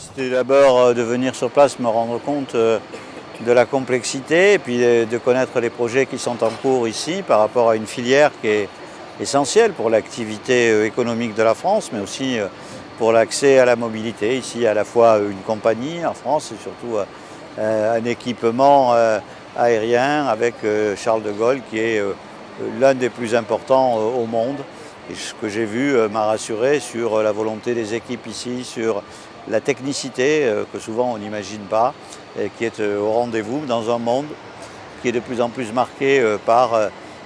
C'était d'abord de venir sur place me rendre compte de la complexité et puis de connaître les projets qui sont en cours ici par rapport à une filière qui est essentielle pour l'activité économique de la France, mais aussi pour l'accès à la mobilité. Ici, à la fois une compagnie en France et surtout un équipement aérien avec Charles de Gaulle qui est l'un des plus importants au monde. Et ce que j'ai vu m'a rassuré sur la volonté des équipes ici, sur la technicité que souvent on n'imagine pas, et qui est au rendez-vous dans un monde qui est de plus en plus marqué par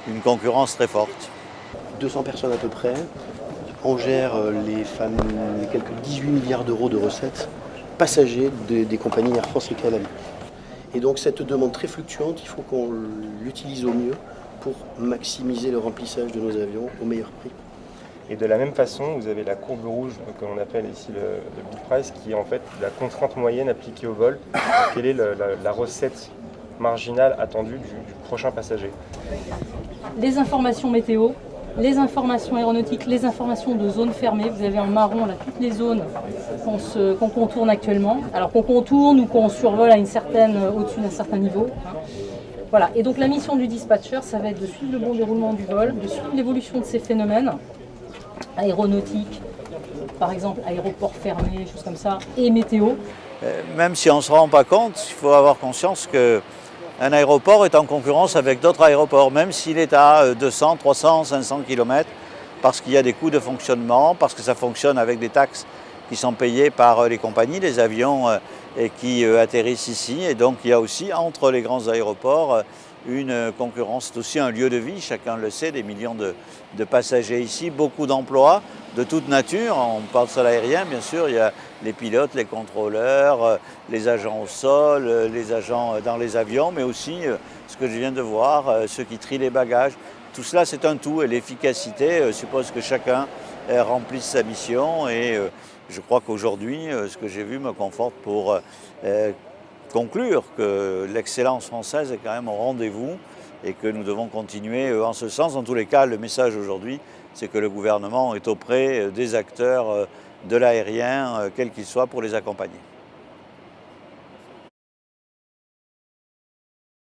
une concurrence très forte. 200 personnes à peu près. On gère les quelques 18 milliards d'euros de recettes passagers des compagnies Air France et KLM. Et donc cette demande très fluctuante, il faut qu'on l'utilise au mieux pour maximiser le remplissage de nos avions au meilleur prix. Et de la même façon, vous avez la courbe rouge que l'on appelle ici le bid price, qui est en fait la contrainte moyenne appliquée au vol. Quelle est la recette marginale attendue du prochain passager? Les informations météo, les informations aéronautiques, les informations de zones fermées. Vous avez en marron là toutes les zones qu'on contourne actuellement. Alors qu'on contourne ou qu'on survole au-dessus d'un certain niveau. Voilà. Et donc la mission du dispatcher, ça va être de suivre le bon déroulement du vol, de suivre l'évolution de ces phénomènes aéronautiques, par exemple aéroport fermé, choses comme ça, et météo. Même si on ne se rend pas compte, il faut avoir conscience qu'un aéroport est en concurrence avec d'autres aéroports, même s'il est à 200, 300, 500 km, parce qu'il y a des coûts de fonctionnement, parce que ça fonctionne avec des taxes qui sont payées par les compagnies, les avions qui atterrissent ici. Et donc il y a aussi entre les grands aéroports une concurrence. C'est aussi un lieu de vie, chacun le sait, des millions de passagers ici, beaucoup d'emplois de toute nature. On parle de l'aérien, bien sûr, il y a les pilotes, les contrôleurs, les agents au sol, les agents dans les avions, mais aussi ce que je viens de voir, ceux qui trient les bagages. Tout cela, c'est un tout et l'efficacité suppose que chacun remplisse sa mission et je crois qu'aujourd'hui, ce que j'ai vu me conforte pour conclure que l'excellence française est quand même au rendez-vous et que nous devons continuer en ce sens. En tous les cas, le message aujourd'hui, c'est que le gouvernement est auprès des acteurs de l'aérien, quels qu'ils soient, pour les accompagner.